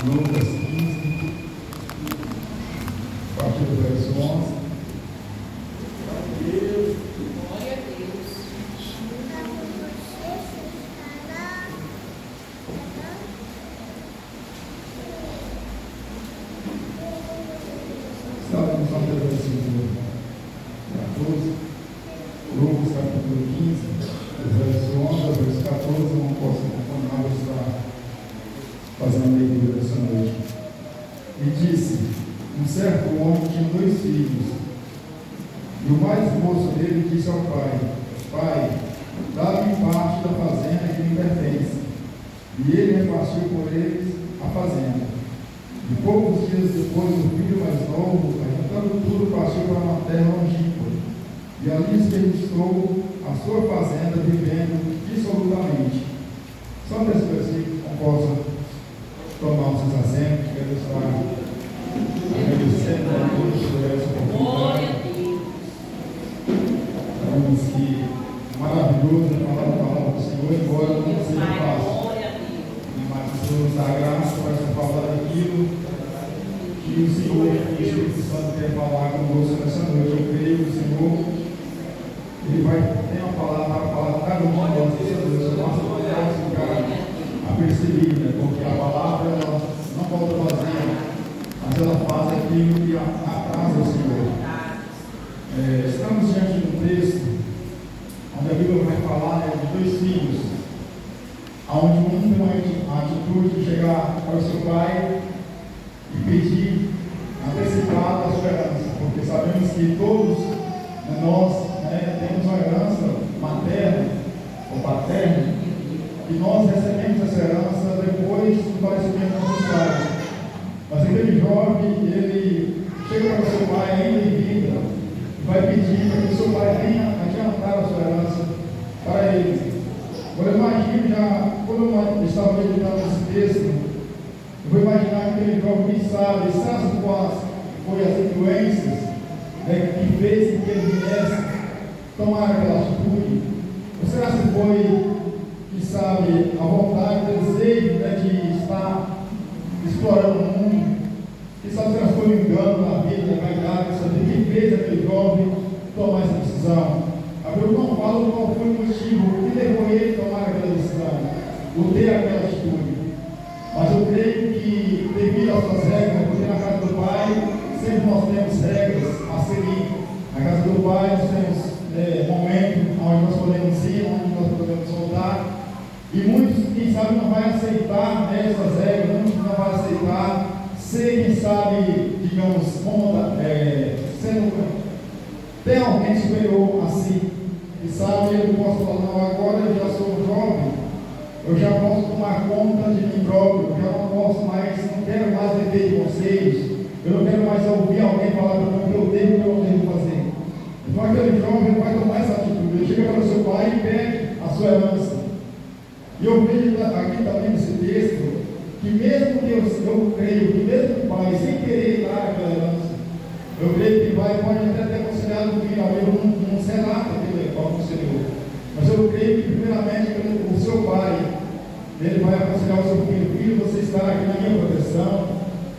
Lucas 15, a partir do verso 11. Glória a Deus. Estávamos no versículo 14, Lucas capítulo 15, do verso 11 ao verso 14. Não posso acompanhar, vou estar fazendo a leitura dessa noite. E disse: um certo homem tinha 2 filhos, e o mais moço dele disse ao pai: Pai, dá-me parte da fazenda que me pertence. E ele repartiu por eles a fazenda. E poucos dias depois, o filho mais novo, juntando tudo, partiu para uma terra longínqua, e ali se registrou a sua fazenda, vivendo dissolutamente. Só nesse versículo não posso tomar os seus assentos, quero estar agradecendo a Deus por essa Glória oportunidade. a Deus. Sabemos que é maravilhoso falar a palavra do Senhor, embora não Deus seja Pai, fácil. glória a Deus. Mas o Senhor nos dá graça para essa falar daquilo que o Senhor e o Espírito Santo quer falar conosco nessa noite. Eu creio que o Senhor Ele vai ter uma palavra para falar a cada um de nós. Eu nosso ficar apercebido, né? Porque a palavra ela não volta vazia, mas ela faz aquilo que apraz ao Senhor. Estamos diante de um texto onde a Bíblia vai falar, né, de 2 filhos, onde um tem uma atitude de chegar ao seu pai e pedir antecipado a sua herança, porque sabemos que todos nós temos uma herança materna ou paterna, e nós recebemos essa herança depois do falecimento dos nossos pais. Mas aquele jovem, ele chega para o seu pai ainda em vida e vai pedir para que o seu pai venha adiantar a sua herança para ele. Agora eu imagino já, quando eu estava meditando esse texto, eu vou imaginar aquele jovem que sabe quais foram as influências, né, que fez com que ele viesse tomar aquela atitude. Ou será que foi, que sabe, a vontade, o desejo, né, de estar explorando o mundo? Que sabe se foi um engano na vida, na vaidade, sabe quem fez aquele jovem tomar essa decisão? A Bíblia não fala qual foi o motivo que levou ele a tomar aquela decisão, ou ter aquela atitude. Mas eu creio que, devido às suas regras, porque na casa do Pai sempre nós temos regras a seguir. Na casa do Pai nós temos momentos onde nós podemos ir, onde nós podemos voltar. E muitos, quem sabe, não vai aceitar essas regras, muitos não vai aceitar ser, quem sabe, digamos, sendo tem alguém superior a si. E sabe, eu posso falar, não, agora eu já sou jovem, eu já posso tomar conta de mim próprio, eu já não posso mais, não quero mais viver de vocês, eu não quero mais ouvir alguém falar para mim o que eu devo e o que eu não devo fazer. Então aquele jovem vai tomar essa atitude, ele chega para o seu pai e pede a sua herança. E eu vejo aqui também nesse texto, que mesmo que eu creio, que mesmo que o pai, sem querer dar aquela herança, eu creio que o pai pode até ter considerado o filho, não ser nada aquele qual considerou. Mas eu creio que, primeiramente, o seu pai, ele vai aconselhar o seu filho: filho, você está aqui na minha proteção,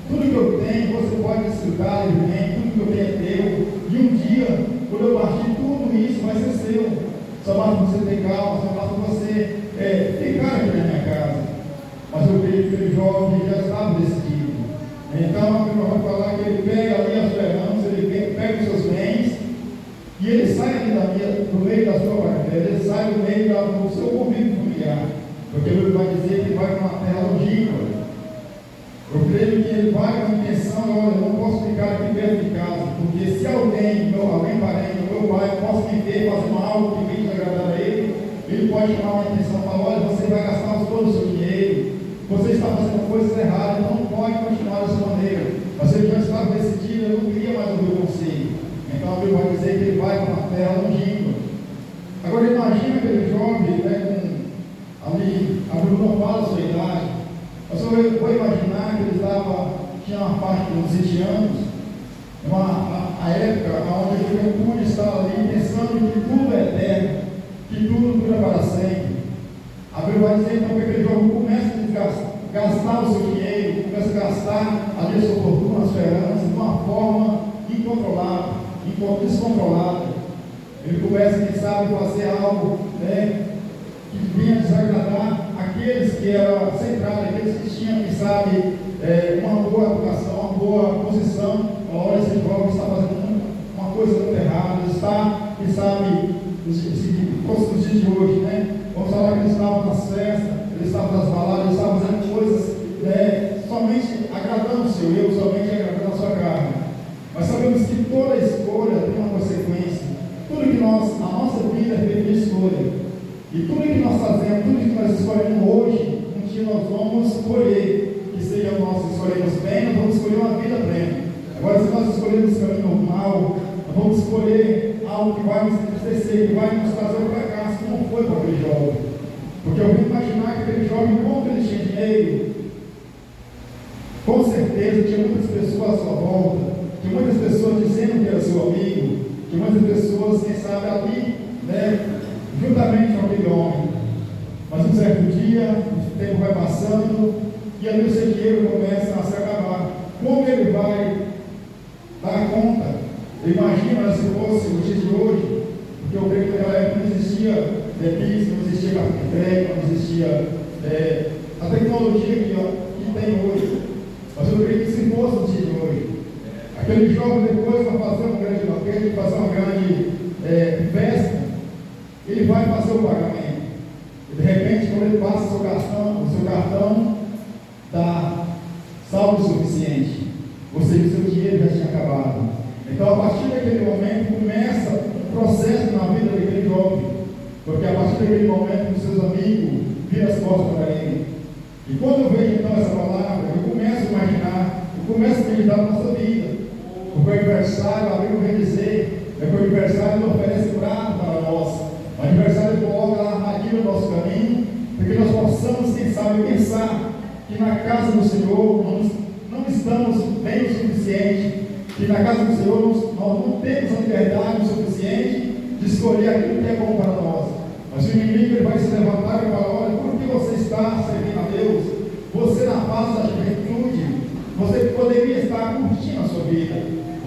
tudo que eu tenho, você pode desfrutar livremente, tudo que eu tenho é teu, e um dia, quando eu partir, tudo isso vai ser seu. Só basta você ter calma, só basta você ficar aqui na minha casa. Mas eu creio que aquele jovem já estava decidido. Então, a Bíblia vai falar que ele pega ali a sua herança, ele pega os seus bens, e ele sai ali do meio da sua parentela, ele sai do meio do seu convívio familiar, porque ele vai dizer que ele vai para uma terra longínqua. Eu creio que ele vai com a intenção: olha, eu não posso ficar aqui perto de casa, porque se alguém parente, meu pai, possa me ver fazendo algo que vem agradar a ele, ele pode chamar uma atenção e falar: olha, você vai gastar todo o seu dinheiro, você está fazendo coisas erradas, não pode continuar dessa maneira. Mas ele já estava decidido, eu não queria mais ouvir o conselho. Então a Bíblia vai dizer que ele vai para uma terra longínqua. Agora imagina aquele jovem, ali, a Bíblia não fala a sua idade, mas eu vou imaginar que ele tinha uma parte de uns 20 anos, a época onde a juventude está ali pensando que tudo é eterno, que tudo dura para sempre. A Bíblia vai dizer então que aquele jovem começa a gastar o seu dinheiro, começa a gastar a sua fortuna, a sua herança, de uma forma incontrolável, descontrolada. Ele começa, quem sabe, a fazer algo, né, que vinha desagradar aqueles que eram centrais, aqueles que tinham, quem sabe, uma boa educação, uma boa posição. Olha, esse jovem está fazendo uma coisa muito errada, está, quem sabe, nos dias de hoje, né? Vamos falar que eles estavam nas festas, eles estavam nas baladas, eles estavam fazendo coisas, né, somente agradando o seu eu, somente agradando a sua carne. Mas sabemos que toda escolha tem uma consequência. Tudo que a nossa vida é feita de escolha. E tudo que nós fazemos, tudo que nós escolhemos hoje, um dia nós vamos escolher que seja nós escolhemos bem, nós vamos escolher uma vida plena. Agora, se nós escolhermos o caminho mal, nós vamos escolher algo que vai nos entristecer, que vai nos trazer o fracasso, como foi para aquele jovem. Porque eu vim imaginar que aquele jovem, como ele tinha dinheiro, com certeza tinha muitas pessoas à sua volta, tinha muitas pessoas dizendo que era seu amigo, tinha muitas pessoas, quem sabe, ali, né, juntamente com aquele homem. Mas um certo dia, o tempo vai passando, e ali o seu dinheiro começa a se acabar. Como ele vai dar conta? Imagina se fosse o dia de hoje, porque eu creio que naquela época não existia PIX, não existia cartão de crédito, não existia a tecnologia que tem hoje. Mas eu creio que se fosse o dia de hoje, aquele jovem depois vai fazer um grande banquete, fazer uma grande festa, ele vai fazer o pagamento. E de repente, quando ele passa o seu cartão dá saldo suficiente, ou seja, o seu dinheiro já tinha acabado. Então, a partir daquele momento, começa um processo na vida daquele jovem, porque a partir daquele momento, os seus amigos viram as costas para ele. E quando eu vejo então essa palavra, eu começo a imaginar, eu começo a meditar na nossa vida. Porque o aniversário, a Bíblia vem dizer, que o aniversário não oferece prato para nós. O aniversário coloca a armadilha no nosso caminho, porque nós possamos, quem sabe, pensar que na casa do Senhor não estamos bem o suficiente, que na casa do Senhor nós não temos a liberdade o suficiente de escolher aquilo que é bom para nós. Mas o inimigo ele vai se levantar e falar: olha, por que você está servindo a Deus? Você na fase da juventude, você poderia estar curtindo a sua vida,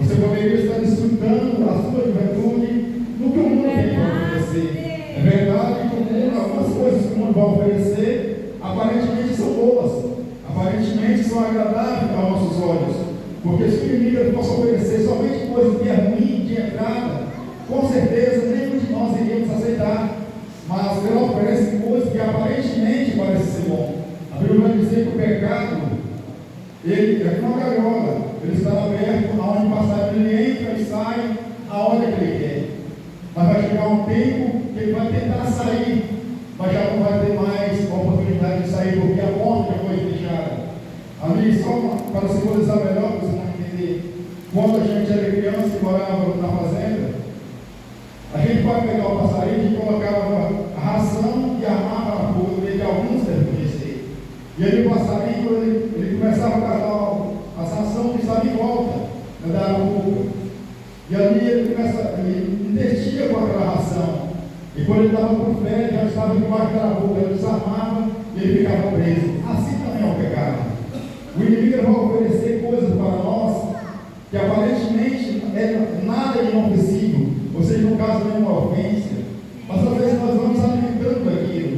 você poderia estar desfrutando a sua juventude no que o mundo tem para oferecer. É verdade que o mundo, algumas coisas que o mundo vai oferecer, aparentemente são boas, aparentemente são agradáveis aos nossos olhos, porque se o inimigo possa oferecer somente coisas que é ruim de entrada, com certeza nenhum de nós iríamos aceitar. Mas ele oferece coisas que aparentemente parecem ser bom. A Bíblia vai dizer que o pecado, ele é como uma gaiola, ele está aberto, aonde passar ele entra e sai, aonde que ele quer. Mas vai chegar um tempo que ele vai tentar sair, mas já não vai ter mais a oportunidade de sair, porque a porta já foi fechada. Ali, só para simbolizar melhor, para vocês vão entender, quando a gente era criança e morava na fazenda, a gente pode pegar o passarinho e colocava a ração e amarrava na boca dele, alguns devem conhecer. E aí o passarinho, ele começava a cavar a ração que estava em volta da boca. E ali ele investia com aquela ração. E quando ele dava por fé, já estava debaixo da boca, ele desamava e ele ficava preso. Assim também é o pecado. O inimigo vai oferecer coisas para nós que aparentemente nada é inofensivo, ou seja, no caso não é uma ofensa, mas às vezes nós vamos alimentando aquilo,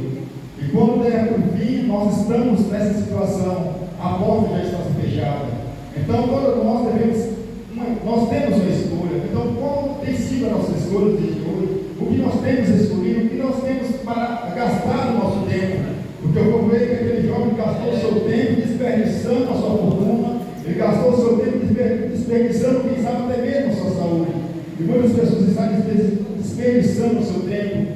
e quando der por fim, nós estamos nessa situação, a porta já está fechada. Então, todos nós temos uma escolha. Então, qual tem sido a nossa escolha de hoje? O que nós temos escolhido, o que nós temos para gastar o nosso tempo? Porque eu vou ver que aquele jovem gastou o seu tempo desperdiçando a sua fortuna, ele gastou o seu tempo desperdiçando, quem sabe, até mesmo a sua saúde. E muitas pessoas estão desperdiçando o seu tempo,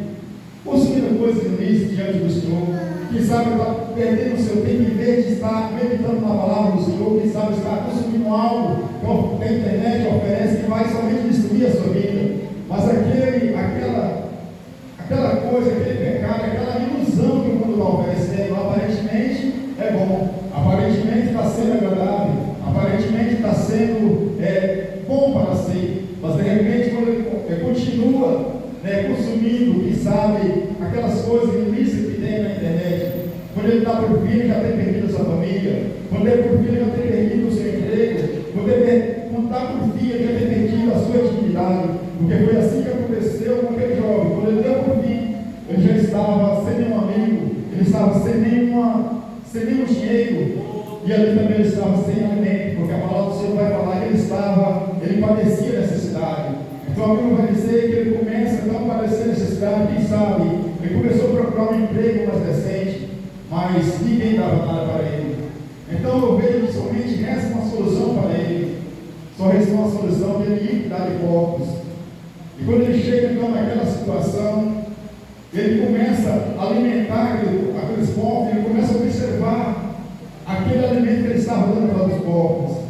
consumindo coisas ilícitas diante do Senhor. Quem sabe está perdendo o seu tempo em vez de estar meditando na palavra do Senhor. Quem sabe está consumindo algo que a internet oferece que vai somente destruir a sua vida. Mas aquela coisa, aquele pecado, aquela ilusão que o mundo está oferecendo, aparentemente é bom, aparentemente está sendo agradável, aparentemente está sendo bom para si, mas de repente quando ele continua consumindo, quem sabe, aquelas coisas ilícitas que tem na internet, quando ele está por fim, já tem perdido a sua família, quando ele por fim, já tem perdido o seu emprego, quando está por fim, ele já tem perdido a sua dignidade, porque foi assim que aconteceu com aquele jovem. Quando ele deu por fim, ele já estava sem nenhum amigo, ele estava sem nenhum dinheiro, e ali também ele estava sem alimento, porque a palavra do Senhor vai falar que ele padecia necessidade. Então a Bíblia vai dizer que ele começa então a padecer necessidade, quem sabe, ele começou a procurar um emprego mais decente, mas ninguém dava nada para ele. Então eu vejo que somente resta uma solução para ele, só resta uma solução de ele ir dar de corpos. E quando ele chega então naquela situação, ele começa a alimentar aqueles povos, ele começa a observar aquele alimento que ele estava dando para os povos.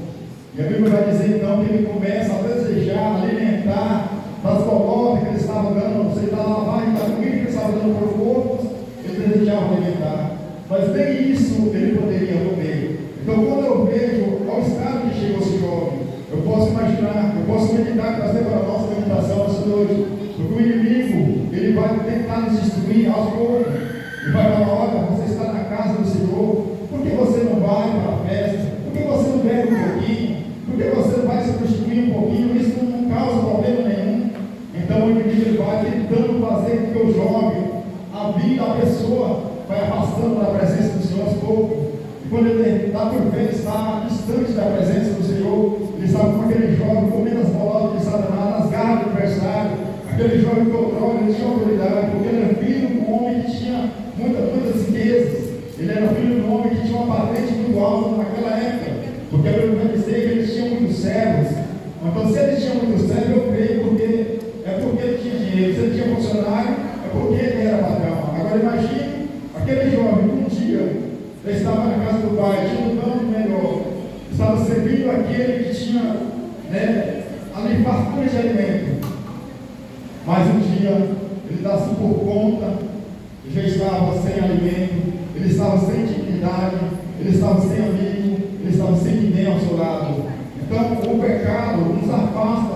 E a Bíblia vai dizer então que ele começa a desejar alimentar das colotas que ele estava dando, você está lavando, da comida que ele estava dando para os povos, ele desejava alimentar. Mas nem isso ele poderia comer. Então quando eu vejo ao estado que chegou esse jovem, eu posso imaginar, eu posso meditar, trazer para a nossa meditação essa noite, porque o inimigo, ele vai tentar nos destruir aos poucos, e vai falar: olha, você está na casa do Senhor, por que você não vai para a festa? Por que você não bebe um pouquinho? Por que você não vai se prostituir um pouquinho? Isso não causa problema nenhum. Então o inimigo ele vai tentando fazer com que o jovem, a vida, a pessoa, vai afastando da presença do Senhor aos poucos. E quando ele está por ver, ele está distante da presença do Senhor, ele está com aquele jovem comendo as bolotas de Satanás, nas garras do adversário. Aquele jovem que outrora ele tinha autoridade, porque ele era filho de um homem que tinha muitas riquezas. Ele era filho de um homem que tinha uma patente muito alta naquela época, porque a Bíblia vai dizer que ele tinha muitos servos. Então, se ele tinha muitos servos, eu creio porque ele tinha dinheiro. Se ele tinha funcionário, é porque ele era patrão. Agora, imagine aquele jovem que um dia ele estava na casa do pai, tinha um dono melhor, estava servindo aquele que tinha ali fartura de alimento. Mas um dia ele dá-se por conta, já estava sem alimento, ele estava sem dignidade, ele estava sem amigo, ele estava sem ninguém ao seu lado. Então o pecado nos afasta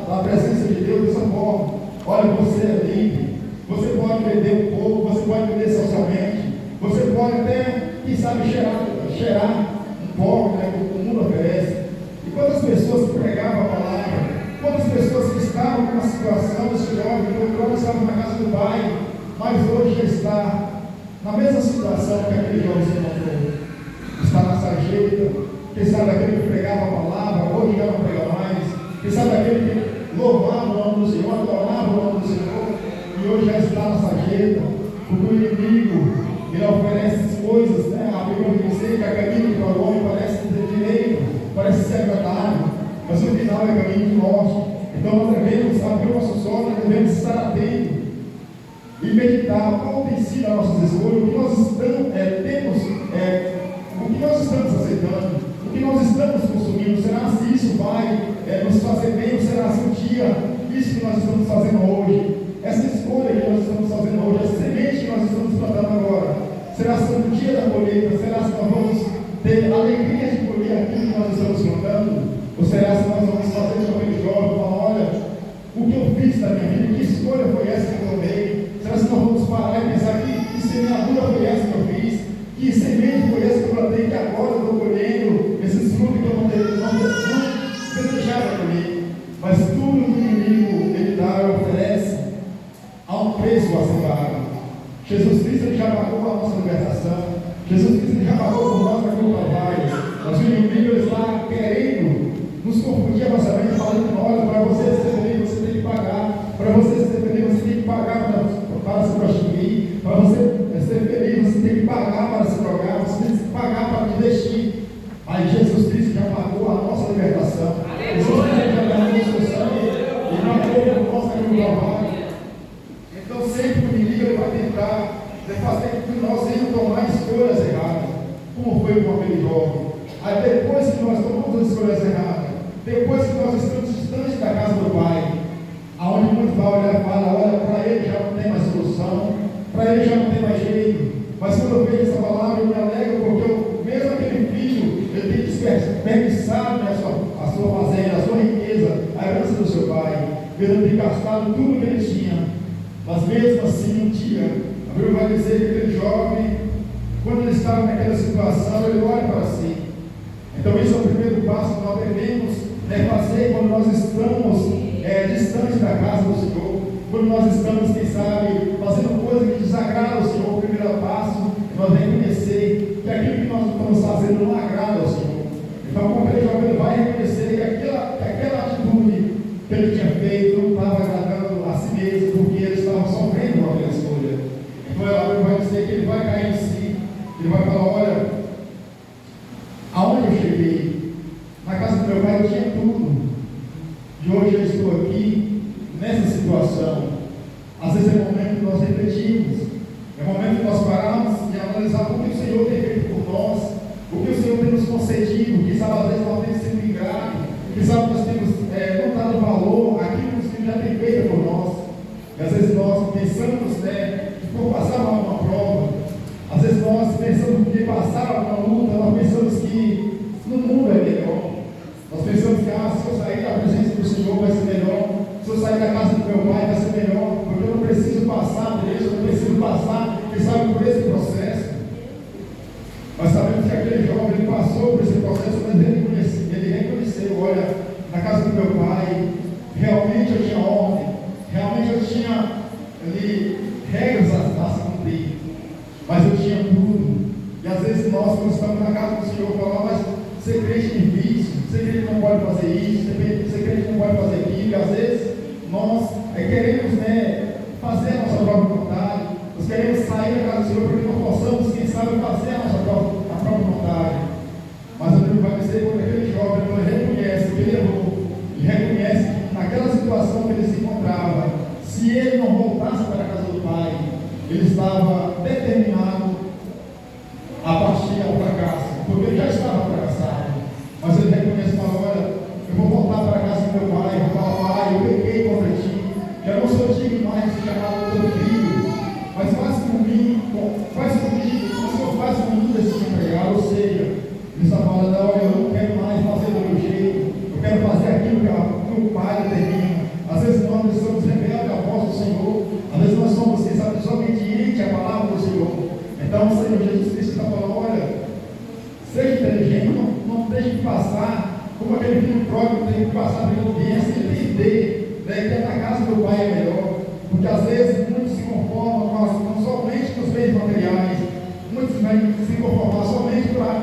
da presença de Deus dessa forma. Olha, você é livre, você pode beber um pouco, você pode beber socialmente, você pode até, quem sabe, cheirar um pouco, que o mundo oferece. E quantas pessoas que pregavam a palavra, quantas pessoas que estavam numa situação desse jovem, que outrora estava na casa do pai, mas hoje já está na mesma situação que aquele jovem se encontrou. Está na sarjeta, quem sabe aquele que pregava a palavra, hoje já não prega mais, quem sabe aquele que louvava o nome do Senhor, adorava o nome do Senhor, e hoje já está na sarjeta, porque o inimigo, ele oferece coisas, a Bíblia vai dizer que a caminho para o homem parece ter direito, parece ser agradável, mas no final é caminho de morte. Então nós devemos abrir o nosso olhos, nós devemos estar atentos e meditar qual tem sido as nossas escolhas, o que nós estamos aceitando, o que nós estamos consumindo. Será se isso vai nos fazer bem, ou será se um dia isso que nós estamos fazendo hoje, essa escolha que nós estamos fazendo hoje, a semente que nós estamos plantando agora, será se no dia da colheita, será se nós vamos ter alegria de colher aquilo que nós estamos plantando, ou será se nós vamos fazer como aquele jovem, falar: olha, o que eu fiz na minha vida, que escolha foi essa que eu tomei? Será que nós vamos parar e pensar que semeadura foi essa que eu fiz? Que semente foi essa que eu plantei, que agora eu estou colhendo esses frutos que eu não desejava colher? Mas tudo que o inimigo ele dá e oferece há um preço a ser pago. Jesus Cristo ele já pagou a nossa libertação. Jesus Cristo ele já pagou por nós naquele trabalho. Mas o inimigo ele está querendo nos confundir a nossa mente, falando: olha, para você ser feliz, você tem que pagar. Para você ser feliz, você tem que pagar para se prostituir. Para você ser feliz, você tem que pagar para se drogar. Você tem que pagar para investir. Mas Jesus Cristo já pagou a nossa libertação. Jesus Cristo já pagou o seu sangue e pagou por nós naquele trabalho. Então sempre o inimigo ele vai tentar fazer com que nós venhamos tomar escolhas erradas, como foi com aquele jovem. Aí depois que nós tomamos as escolhas erradas, depois que nós estamos distantes da casa do Pai, aonde muitos vão olhar e falar: olha, para ele já não tem mais solução, para ele já não tem mais jeito. Mas quando eu vejo essa palavra, eu me alegro, porque mesmo aquele filho, ele tem desperdiçado a sua fazenda, a sua riqueza, a herança do seu pai, ele tem gastado tudo que ele tinha. Mas mesmo assim, um dia, a Bíblia vai dizer que aquele jovem, quando ele estava naquela situação, ele olha para si. Então, esse é o primeiro passo que nós devemos fazer quando nós estamos distantes da casa do Senhor, quando nós estamos, quem sabe, fazendo coisas que desagradam ao Senhor. O primeiro passo é nós reconhecer que aquilo que nós estamos fazendo não agrada ao Senhor. Então, como aquele jovem, ele vai reconhecer que aquela atitude que ele tinha feito não estava agradando a si mesmo, porque ele estava sofrendo com aquela escolha. Então, ele vai dizer que ele vai cair em si, ele vai falar: olha, aonde eu cheguei? Na casa do meu pai eu tinha tudo, e hoje eu estou aqui nessa situação. Às vezes é o momento que nós refletimos, é o momento que nós paramos e analisar o que o Senhor tem feito por nós, o que o Senhor tem nos concedido. Que sabe, às vezes nós temos sido ingratos, que sabe, nós temos não dado valor àquilo que o Senhor já tem feito por nós. E às vezes nós pensamos que por passar uma prova, às vezes nós pensamos que passar uma luta, nós pensamos que no mundo é melhor. Nós pensamos que se eu sair da presença do Senhor vai ser melhor, se eu sair da casa do meu pai vai ser melhor, porque eu não preciso passar por isso, eu não preciso passar, quem sabe, por esse processo. Mas sabemos que aquele jovem, ele passou por esse processo, mas ele reconheceu: olha, na casa do meu pai, realmente eu tinha ordem, realmente eu tinha ali regras a se cumprir, mas eu tinha tudo. E às vezes nós, quando estamos na casa do Senhor, falamos: mas ser crente tem vício, ser crente não pode fazer isso, ser crente não pode fazer aquilo. E às vezes nós queremos fazer a nossa própria vontade, nós queremos sair da casa do Senhor porque não possamos, quem sabe, fazer a nossa própria vontade. Mas a Bíblia vai dizer que aquele jovem, quando ele reconhece que ele errou, ele reconhece que naquela situação que ele se encontrava, se ele não voltasse para a casa do pai, ele estava determinado a partir ao fracasso, porque ele já estava fracassado. Mas ele reconhece e fala: olha, eu vou voltar para a casa do meu pai, eu vou falar: pai, eu pequei contra ti, já não sou digno mais de ser chamado teu filho, mas faz comigo, o Senhor faz comigo desse empregado. Ou seja, ele está falando: olha, eu não quero mais fazer do meu jeito, eu quero fazer aquilo que o pai determina. Às vezes nós estamos rebeldes à voz do Senhor, às vezes nós somos, quem sabe, desobedientes à palavra do Senhor. Então o Senhor Jesus Cristo está falando: olha, seja inteligente, não deixe de passar, como aquele filho próprio tem que passar pela audiência e entender que na casa do pai é melhor. Porque às vezes muitos se conformam não somente com os bens materiais, muitos se conformam somente para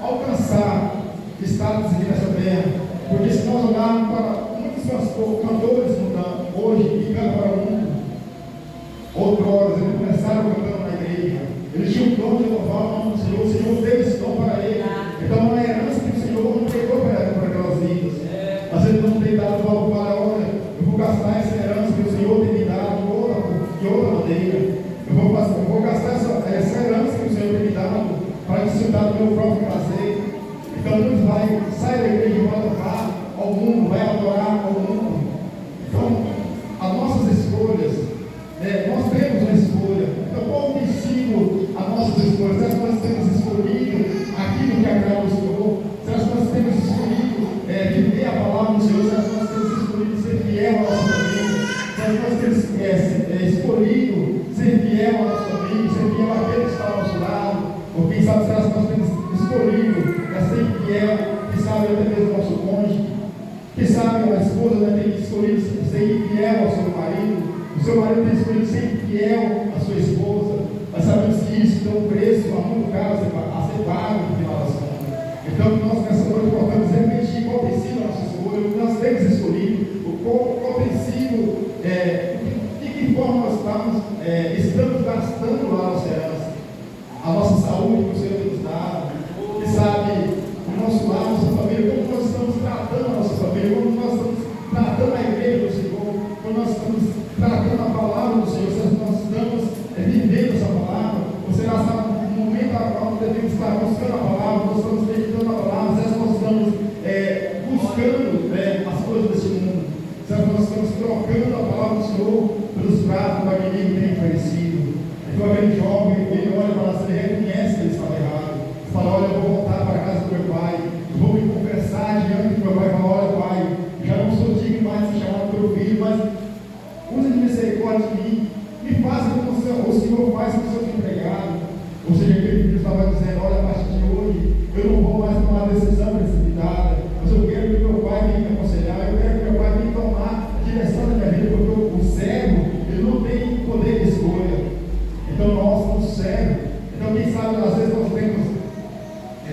alcançar status aqui nessa terra. Porque se nós olharmos para muitos cantores hoje que cantam para o mundo, outrora eles começaram cantando na igreja, eles tinham o dom de louvar o nome do Senhor, o Senhor deu esse dom para ele. Então é uma herança que o Senhor não pegou para aquelas vidas. Às vezes não tem dado valor para: olha, eu vou gastar essa herança que o Senhor tem me dado de outra maneira. Eu vou gastar essa herança que o Senhor tem me dado para desfrutar do meu próprio prazer. Então muitos sai da igreja e vai adorar ao mundo, vai adorar ao mundo. Então, as nossas escolhas, nós temos uma escolha. Então, qual tem sido as nossas escolhas? Será que nós temos escolhido aquilo que agrada ao Senhor? Será que nós temos escolhido viver a palavra do Senhor? Será que nós temos escolhido ser fiel à nossa família? Será que nós temos escolhido ser fiel à nossa família, ser fiel àquele que está ao nosso lado? Ou quem sabe, será que nós temos escolhido ser fiel, quem sabe até mesmo ao nosso cônjuge? Quem sabe a esposa tem escolhido ser fiel ao seu marido? O seu marido tem escolhido ser fiel à sua esposa? Mas sabemos que isso tem um preço muito caro a ser pago no final das contas. Então, nós nessa noite podemos refletir qual tem sido a nossa escolha, o que nós temos escolhido, qual tem sido, de que forma nós estamos gastando a nossa herança, a nossa saúde que o Senhor tem nos dado. Quem sabe o nosso lar, a nossa família, como nós estamos tratando a nossa família, como nós estamos tratando a igreja do Senhor, como nós estamos tratando a palavra do Senhor, se nós estamos vivendo essa palavra, ou será no momento atual que devemos estar buscando a palavra, nós estamos meditando a palavra, será que nós estamos buscando as coisas desse mundo, será que nós estamos trocando a palavra do Senhor pelos pratos que o inimigo tem oferecido? Então aquele jovem, ele olha para nós, ele reconhece que ele estava errado, fala: olha, eu vou voltar para a casa do meu pai, eu vou me confessar diante do meu pai, fala: olha, pai, já não sou digno mais de ser chamado teu filho, mas usa de misericórdia de mim, me faça como o Senhor faz com o seu empregado. Ou seja, aquele filho estava dizendo, olha, a partir de hoje, eu não vou mais tomar decisão precipitada, mas eu quero que meu pai venha me aconselhar, eu quero que meu pai venha tomar a direção da minha vida, porque o cego, ele não tem poder de escolha. Então nós somos cegos. Então quem sabe, às vezes nós temos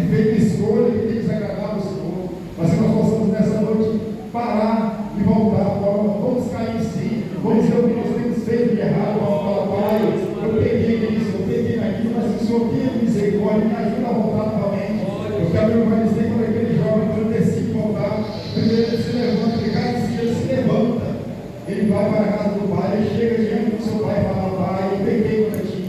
feito escolha que tem desagradado o Senhor, mas que nós possamos nessa noite parar e voltar, vamos cair em si, vamos ver o que nós temos feito de errado, vamos falar, Pai, eu peguei nisso, eu peguei naquilo, mas o Senhor tenha misericórdia, me ajuda a voltar novamente. Eu quero me dizer quando aquele jovem, quando decide voltar, primeiro ele se levanta, ele cai em si, ele se levanta, ele vai para a casa do Pai, ele chega diante do seu Pai e fala, Pai, eu peguei para ti.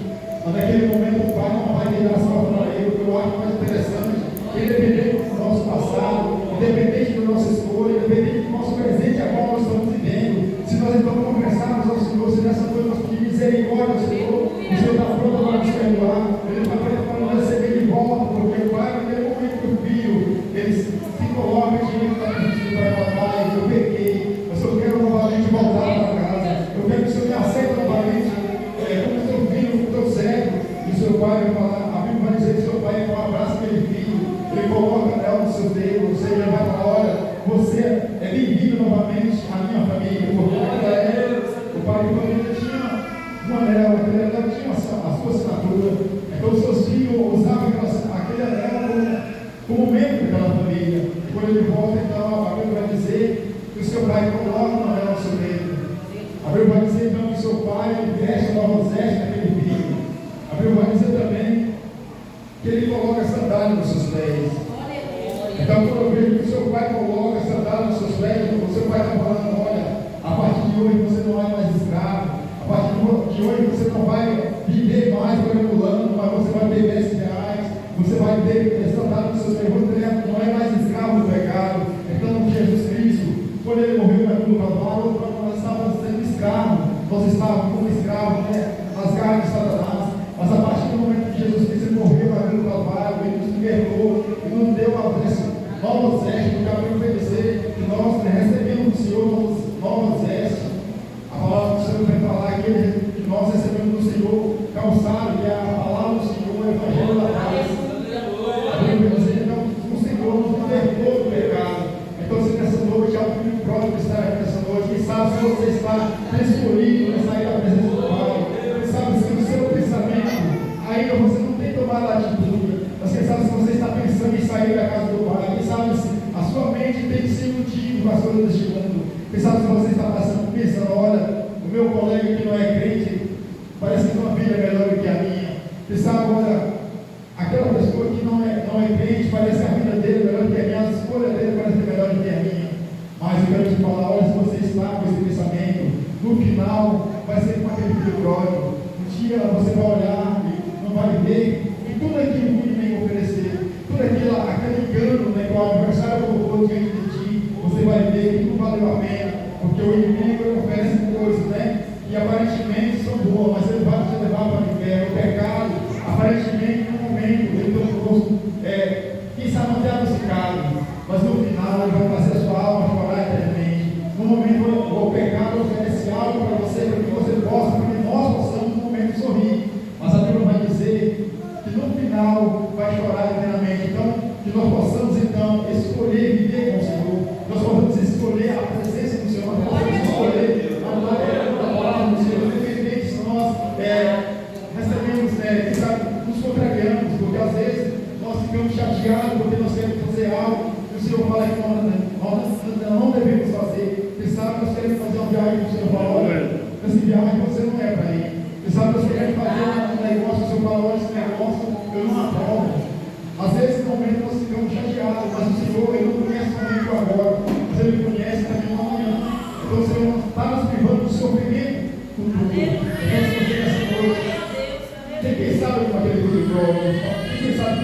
Mas naquele momento o Pai não vai virar as costas para ele, o que eu acho mais interessante, independente do nosso passado, independente da nossa escolha, independente do nosso presente, a qual nós estamos vivendo, se nós então confessarmos ao Senhor, se nessa noite nós pedirmos misericórdia ao Senhor, o Senhor está pronto para nos perdoar, Ele está pronto para nos receber de volta, porque o Pai, naquele momento que o Filho, ele se coloca diante da justiça do Pai, Pai, eu peguei, mas eu quero novamente voltar para casa, eu quero que o Senhor me aceite novamente, como seu filho, como teu servo, e o seu Pai vai falar, a Bíblia vai dizer que o seu Pai abraça aquele filho, ele coloca ela no seu dedo, ou seja, ele vai falar, olha, você é bem-vindo novamente à minha família, porque naquela época, o pai de família tinha um anel, aquele anel tinha a sua assinatura, então os seus filhos usavam aquele anel como membro daquela família, e quando ele volta, então, a Bíblia vai dizer que o seu pai coloca um anel no seu dedo, a Bíblia vai dizer então que o seu pai veste novas vestes naquele filho, a Bíblia vai dizer também que ele coloca sandália nos seus pés. Então, quando eu vejo que o seu pai coloca sandália nos seus pés, o seu pai está falando, olha, a partir de hoje você não é mais escravo, a partir de hoje você não vai viver mais manipulando, mas você vai ter vestes reais, você vai ter sandália nos seus pés, você não é mais escravo do pecado. Então, Jesus Cristo, quando ele morreu na cruz do Calvário, nós estávamos sendo escravos, nós estávamos como escravos, as garras de Satanás. Mas a partir do momento que Jesus Cristo morreu na cruz do Calvário, ele nos libertou e nos deu novas vestes, porque a Bíblia vai dizer que nós recebemos do Senhor novas vestes. A palavra do Senhor vai falar que nós recebemos do Senhor calçado, que é a palavra do Senhor, o Evangelho da paz. A Bíblia vai dizer que o Senhor nos libertou do pecado. Então, se nessa noite há um filho próprio que está aqui nessa noite, quem sabe se você está escolhido em sair da presença do Pai, quem sabe se o seu pensamento ainda você não tem tomado a atitude, mas quem sabe se você está pensando em sair da casa do Pai, quem sabe se a sua mente tem se iludido com as coisas deste mundo, quem sabe se você está pensando, olha, o meu colega que não é crente parece que tem uma vida melhor do que a minha, quem sabe, olha, aquela pessoa que não é crente parece que a vida dele é melhor do que a minha, a escolha dele parece que é melhor do que a minha, mas eu quero te falar, olha, se você está com esse pensamento, no final vai ser como aquele filho pródigo, um dia você vai olhar e não vai ver e tudo aquilo que ele vem oferecer, tudo aquele engano, né, que o adversário colocou diante de ti, você vai ver que não valeu a pena, porque o inimigo oferece coisas, né, que aparentemente são boas, mas ele vai te levar para o inferno. O pecado, aparentemente, no momento, ele tem um rosto, quem sabe até adocicado, mas no final ele vai fazer a sua alma chorar eternamente. No momento, o pecado oferece algo para você possa, para que nós possamos no momento sorrir, mas a Bíblia vai dizer que no final vai chorar eternamente. Então, que nós possamos então escolher viver com o Senhor, nós possamos escolher a presença do Senhor, nós possamos escolher a palavra do Senhor, independente se nós recebemos, quem sabe, nos contrariamos, porque às vezes nós ficamos chateados porque nós queremos fazer algo e o Senhor fala que nós não devemos fazer. Quem sabe nós queremos fazer uma viagem, o Senhor fala, olha, essa viagem você não é para ir. Quem sabe nós queremos fazer um negócio, o Senhor fala, olha, esse negócio eu não aprovo. Às vezes, no momento, nós ficamos chateados, mas o Senhor, Ele não conhece somente o agora, mas Ele conhece também o amanhã. Então, o Senhor está nos privando do sofrimento futuro. Então, se você nessa noite, quem sabe como aquele filho próprio, quem sabe,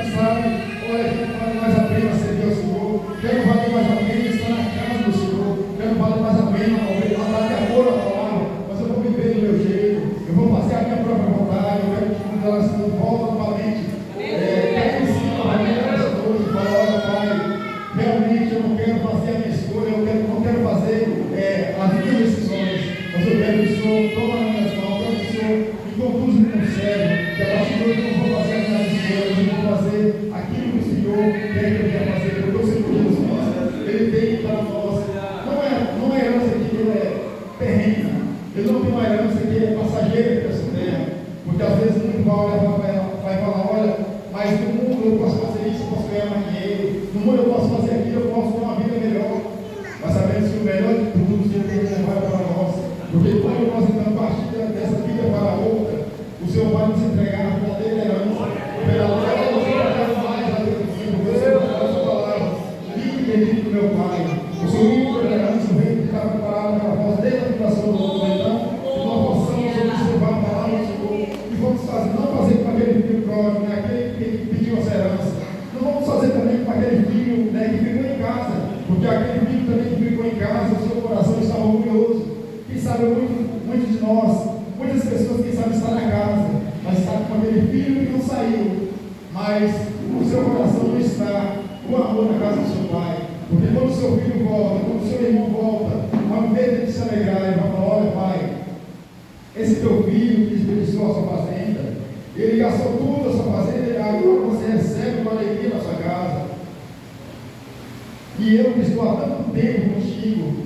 olha, que não vale mais a pena servir ao Senhor, que não vale mais a pena estar na casa do Senhor, que não vale mais a pena andar de amor à palavra, mas eu vou viver do meu jeito, eu vou fazer a minha própria vontade, eu quero que elas voltem novamente. Realmente eu não quero fazer a minha escolha, eu não quero fazer as minhas decisões, mas eu quero que o Senhor tome as minhas mãos, eu quero que o Senhor me conduza como servo, que a partir de hoje eu não vou fazer as minhas escolhas, sabe, muitos de nós, muitas pessoas, quem sabe, estão na casa, mas está com aquele filho que não saiu, mas o seu coração não está com amor na casa do seu pai. Porque quando o seu filho volta, quando o seu irmão volta, ao invés de se alegrar, ele vai falar: olha, pai, esse teu filho que desperdiçou a sua fazenda, ele gastou tudo a sua fazenda, e agora você recebe uma alegria na sua casa. E eu que estou há tanto tempo contigo,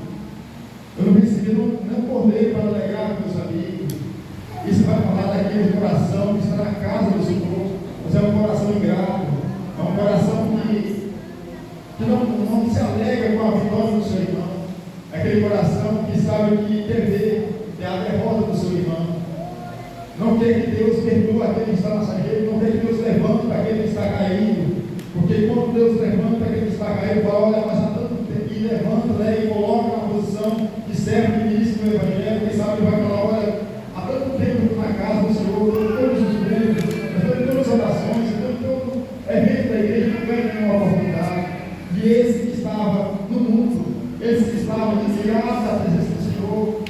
eu não recebi não cordeiro para alegrar com meus amigos. Isso vai falar daquele coração que está na casa do Senhor. Mas é um coração ingrato, é um coração que não se alegra com a vitória do seu irmão. É aquele coração que sabe que quer ver a derrota do seu irmão. Não quer que Deus perdoe aquele que está na sarjeta, não quer que Deus levante aquele que está caído. Porque quando Deus levanta aquele que está caído, fala: olha, mas há tanto tempo, e levanta, né, e coloca na posição de servo e ministro do Evangelho. Quem sabe ele vai falar: olha, há tanto tempo que na casa do Senhor, todos os membros, todas as orações, todo evento da igreja, não ganha nenhuma oportunidade. E esse que estava no mundo, esse que estava desligado da presença do Senhor,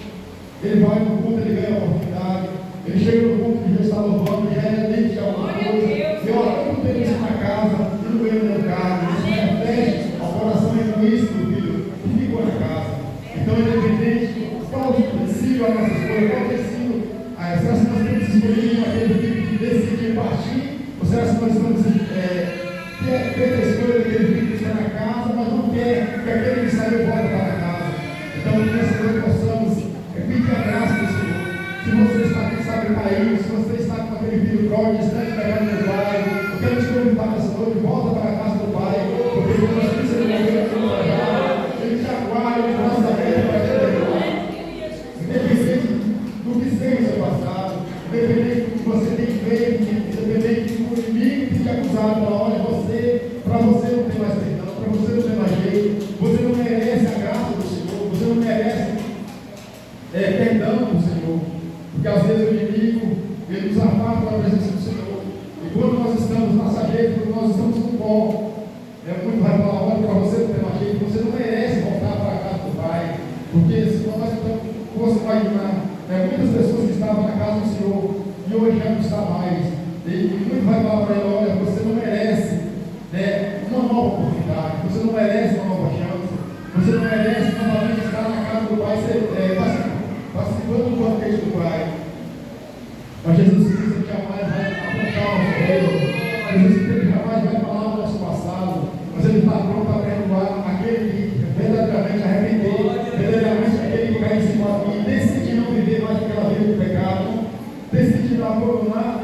ele vai no culto, ele ganha a oportunidade. Ele chega no culto que já está louvando, já é lente de alguma coisa. E olha, tudo tem isso na casa, e não ganha no carro. Isso não reflete ao coração egoísta do filho que ficou na casa. Então, independente qual tem sido a nossa escolha, qual tem sido, será que nós temos escolhido aquele filho que decidiu partir, ou será que nós estamos feito a escolha daquele filho que está na casa, mas não quer que aquele que saiu volte para casa? Então, nessa noite possamos pedir a graça do Senhor. Se você está, quem sabe, caído, se você está com aquele filho pródigo, distante da casa do pai, eu quero te convidar nessa noite: volta para a casa do pai, porque quando nós precisamos ele te aguarda de braços abertos para te levar. Independente do que seja o seu passado, independente do que você tem feito, independente do inimigo que te acusado, olha, para você não tem mais perdão, para você não tem mais jeito, você não merece a graça do Senhor, você não merece perdão do Senhor. Porque às vezes o inimigo, ele nos afasta da presença do Senhor. E quando nós estamos na sarjeta, quando nós estamos com pó, muito vai falar: olha, para você não ter mais jeito, você não merece voltar para a casa do Pai. Porque se nós fosse imaginar, muitas pessoas que estavam na casa do Senhor e hoje já não está mais. E muito vai falar para ele: olha, você não merece uma nova oportunidade, você não merece uma nova chance, você não merece novamente estar na casa do Pai, participando do banquete do Pai. Mas Jesus Cristo jamais vai apontar o nosso erro, Jesus Cristo jamais vai falar do nosso passado, mas Ele está pronto para perdoar aquele que verdadeiramente arrepender, verdadeiramente aquele que cai em cima e decidir não viver mais aquela vida de pecado, decidir abandonar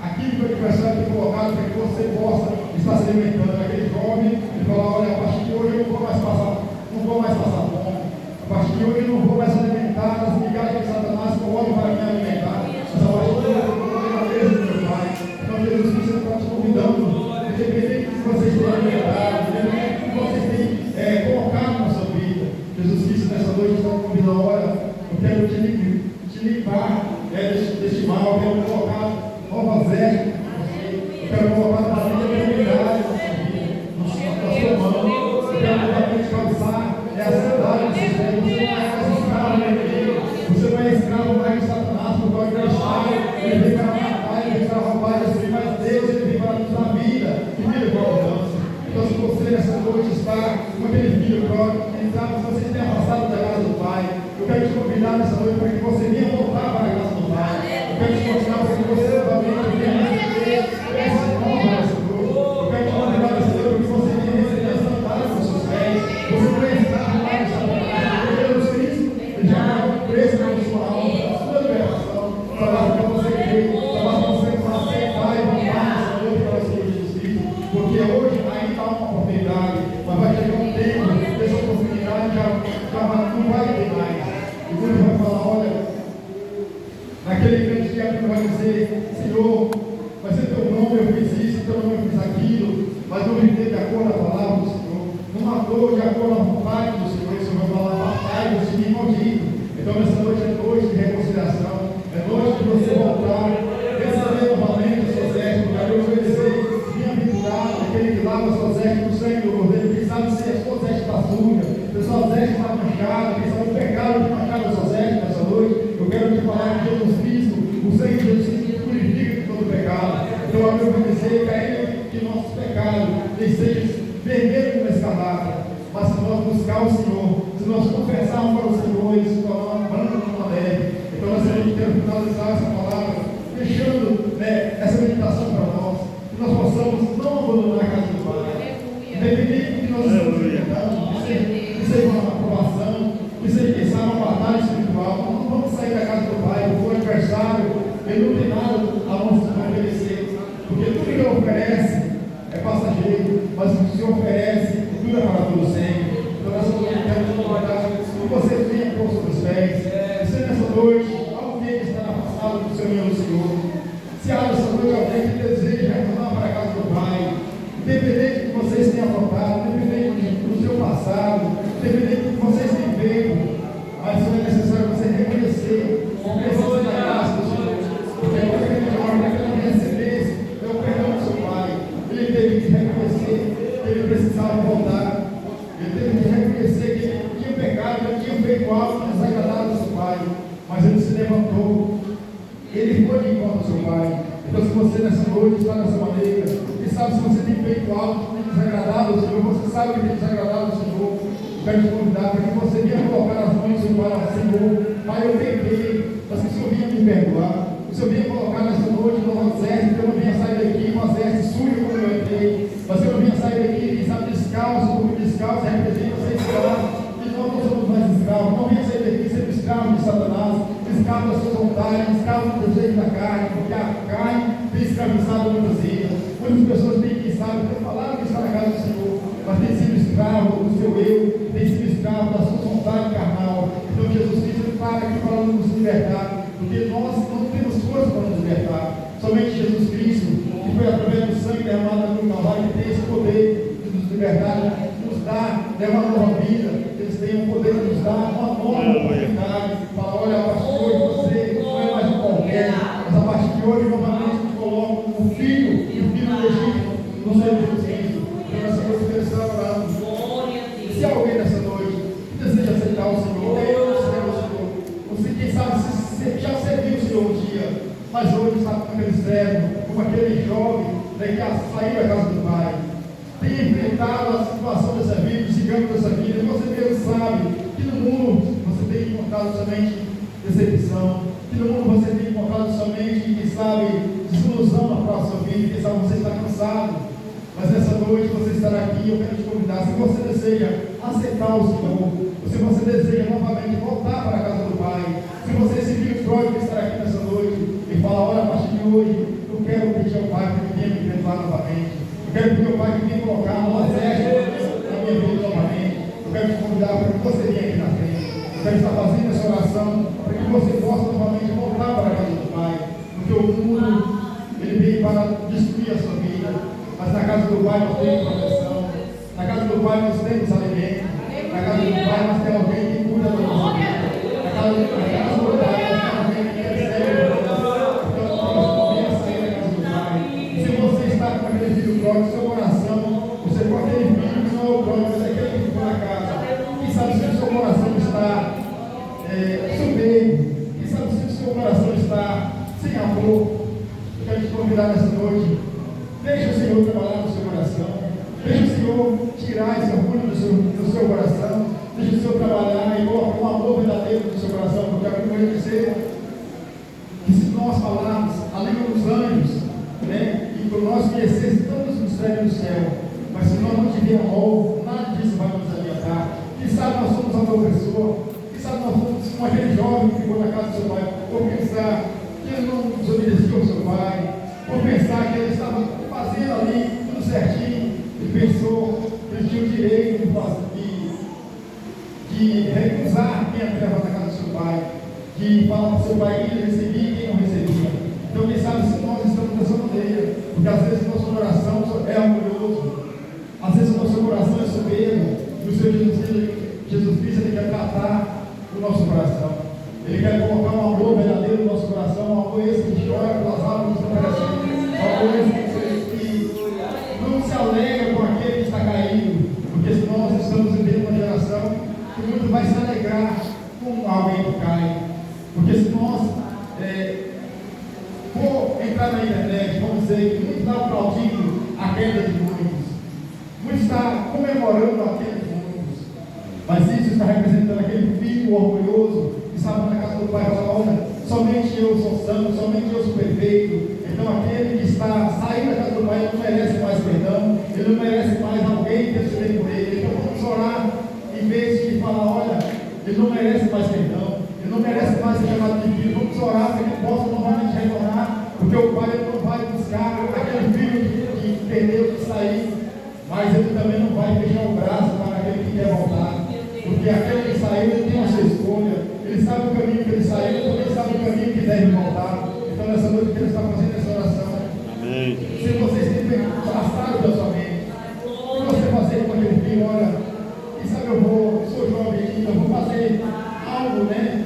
aquilo que o adversário tem colocado para que você possa estar se alimentando. Aquele jovem, ele fala: olha, a partir de hoje eu não vou mais passar fome, a partir de hoje eu não vou mais alimentar as migalhas de Satanás que eu olho para me alimentar. Mas a partir de hoje eu vou comer a mesa do meu Pai. Então Jesus Cristo está te convidando, independente do que vocês têm alimentado, independente do que vocês têm colocado na sua vida. Jesus Cristo nessa noite está te convidando: olha, eu quero te limpar deste mal, eu quero colocar novas vestes em você, eu quero colocar uma vida de eternidade na sua mão, eu quero novamente calçar a cidade do Senhor. Você não é escravo mais de Satanás, por causa da história. Ele veio para matar, ele veio para roubar, mas Deus, ele veio para nos dar vida e vida com abundância. Então, se você nessa noite está com aquele filho pródigo, quem sabe se você tem afastado da casa do Pai, eu quero te convidar nessa noite para que você venha voltar para a casa do Pai. Eu quero te convidar para que você novamente venha receber essa nova nessa noite. Eu quero te convidar nessa noite para que você venha receber as sandálias dos seus pés. Você não é escravo mais de Satanás. Jesus Cristo, ele já pagou o preço da sua alma, da sua liberação, para você crer, para você aceitar e voltar nessa noite para o Senhor Jesus Cristo. Porque hoje ainda há uma oportunidade, mas vai chegar um tempo que essa oportunidade já não vai ter mais. E Deus vai falar: olha, naquele grande dia que vai dizer: Senhor, vai ser teu nome, eu fiz isso, teu nome eu fiz aquilo, mas não viver de acordo com a palavra do Senhor, não matou de acordo com a vontade do Senhor. O Senhor vai falar: papai, eu te maldito. Então nessa noite é noite de reconciliação, é noite de você voltar, receber novamente as suas vestes, para eu obedecer, bem-aventurado aquele que lava as suas vestes no sangue do Cordeiro. Quem sabe se as suas vestes estão sujas, se as suas vestes estão manchadas, quem sabe o pecado que manchava as suas vestes nessa noite. pode obedecer, cair que nossos pecados eles sejam vermelhos como escarlata. Mas se nós buscar o Senhor, se nós confessarmos para o Senhor, eles se tornarão brancos como a neve. Então nós temos que finalizar essa palavra, deixando essa meditação para nós, que nós possamos não abandonar a casa do Pai. Independente do que nós estamos enfrentando, que seja uma aprovação, que seja, quem sabe, uma batalha espiritual, nós não vamos sair da casa do Pai, porque o adversário, ele não tem nada a nos oferecer, porque tudo que ele oferece é passageiro, mas o que o Senhor oferece, tudo é para todo sempre. Então nós vamos que você venha com os seus pés, e se nessa noite alguém que está afastado do Senhor do Senhor, se há nessa noite alguém que deseja retornar para a casa do Pai, independente do que vocês tenham afrontado, independente do seu passado, independente do que vocês têm feito, mas é necessário você reconhecer a presença da graça do Senhor, porque é para que ele recebesse o perdão do seu Pai. Ele teve que reconhecer que ele precisava voltar, ele teve que reconhecer que ele tinha pecado, ele tinha feito algo desagradável ao seu Pai, mas ele se levantou, ele foi de encontro ao seu Pai. Então, se você nessa noite está dessa maneira, e sabe se você tem feito algo que tem desagradado ao Senhor, você sabe que tem desagradado ao Senhor, eu quero te convidar para que você venha colocar as mãos do seu Pai, Senhor, Pai, eu pequei, mas que o Senhor venha me perdoar, o Senhor venha colocar nessa noite no exército, que eu não venha sair daqui com as vestes sujas como eu entrei, mas que eu não venha sair daqui, quem sabe, descalço, porque descalço representa ser escravo, e nós não somos mais escravos, não venha sair daqui sendo escravo de Satanás, escravo das suas vontades, escravo do desejo da carne, porque a carne tem escravizado muitas vidas. Muitas pessoas têm, quem sabe, falaram que está na casa do Senhor, mas tem sido escravo do seu eu, tem sido escravo da sua vontade carnal. Então Jesus Cristo para aqui para nos libertar, porque nós não temos força para nos libertar. Somente Jesus Cristo, que foi através do sangue derramado no Calvário, que tem esse poder de nos libertar, nos dá uma nova vida. Eles têm o poder de nos dar uma nova oportunidade. Para olha, a partir de hoje você não é mais um qualquer, mas a partir de hoje novamente nos coloca o filho legítimo no Senhor Jesus Cristo. Então essa coisa que eles estão orando. Se alguém nessa noite deseja aceitar o Senhor, você quem sabe você já serviu o Senhor um dia, mas hoje está como aquele servo, como aquele jovem que saiu da casa do Pai, tem enfrentado a situação dessa vida, os ciganos dessa vida, e você mesmo sabe que no mundo você tem encontrado somente decepção, que no mundo você tem encontrado somente, quem sabe, desilusão na próxima vida, quem sabe você está cansado, mas nessa noite você estará aqui, eu quero te convidar, se você deseja aceitar o Senhor, se você deseja novamente voltar para a casa do Pai, se você se viu próximo de estar aqui nessa noite e fala, olha, a partir de hoje, eu quero pedir ao Pai que venha me perdoar novamente, eu quero pedir ao Pai que venha colocar um exército na minha vida novamente, eu quero te convidar para que você venha aqui na frente, eu quero estar fazendo essa oração para que você possa novamente voltar para a casa do Pai, porque o mundo, ele veio para destruir a sua vida, mas na casa do Pai nós temos proteção, na casa do Pai nós temos alimento, na casa do Pai nós temos alguém que cuida da nossa vida, na casa do Pai nós temos alguém que recebe, então nós podemos sair da casa do Pai. Se você está com aquele filho próprio, seu coração, você com aquele filho que não é o próprio, mas é aquele que ficou na casa, quem sabe se o seu coração está soberbo, quem sabe se o seu coração está sem amor, eu quero te convidar nessa noite. Deixa o Senhor trabalhar no seu coração. Deixa o Senhor tirar esse orgulho do seu coração. Deixa o Senhor trabalhar e colocar um amor verdadeiro no seu coração. Porque eu quero dizer que se nós falarmos a língua dos anjos, né, e por nós conhecermos todos os mistérios do céu, mas se nós não tivermos amor, nada disso vai nos adiantar. Quem sabe nós somos a boa pessoa. Quem sabe nós somos como aquele jovem que ficou na casa do seu pai, por pensar que ele não desobedeceu ao seu pai, por pensar que ele estava fazendo ali tudo certinho, e pensou que ele tinha o direito de recusar quem entrava na casa do seu pai, de falar para o seu pai que ele recebia e quem não recebia. Então, quem sabe se nós estamos dessa maneira, porque às vezes nosso coração é orgulhoso, às vezes o nosso coração é soberbo, e o Senhor Jesus Cristo ele quer tratar o nosso coração, ele quer colocar um amor verdadeiro no nosso coração, um amor esse que chora pelas almas do coração, um amor esse que não se alegra com aquele que está caído, porque se nós estamos vivendo uma geração que muito vai se alegrar com alguém que cai, porque se nós for entrar na internet, vamos dizer que muito está aplaudindo a queda de muitos, muito está comemorando a queda de muitos, mas isso está representando aquele filho orgulhoso que estava na casa do pai e fala: olha, somente eu sou santo, somente eu sou perfeito. Então aquele que está saindo da casa do pai não merece mais perdão, ele não merece mais alguém interceder por ele. Então vamos orar, em vez de falar: olha, ele não merece mais perdão, ele não merece mais ser chamado de filho. Vamos orar para que ele possa novamente retornar, porque o pai não vai buscar aquele filho que perdeu, que saiu, mas ele também não vai fechar o braço para aquele que quer voltar, porque aquele que saiu, ele tem a sua escolha, ele sabe o caminho que ele saiu, ele também sabe o caminho que deve voltar. Então nessa noite que ele está fazendo essa oração, amém. Se vocês têm passado da sua mente, o que você fazer com aquele filho? Olha, quem sabe eu sou jovem ainda, eu vou fazer algo, né,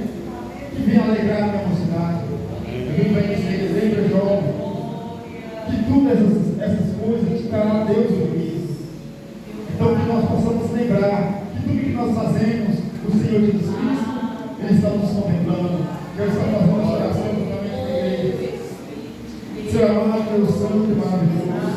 que venha alegrar a minha mocidade. Eu venho para dizer: lembra, jovem, que tudo essas coisas estará Deus no juízo. Então que nós possamos lembrar que tudo que nós fazemos, o Senhor Jesus Cristo, Ele está nos contemplando. Deus está fazendo essa oração totalmente na igreja. Senhor amado, Deus santo e maravilhoso,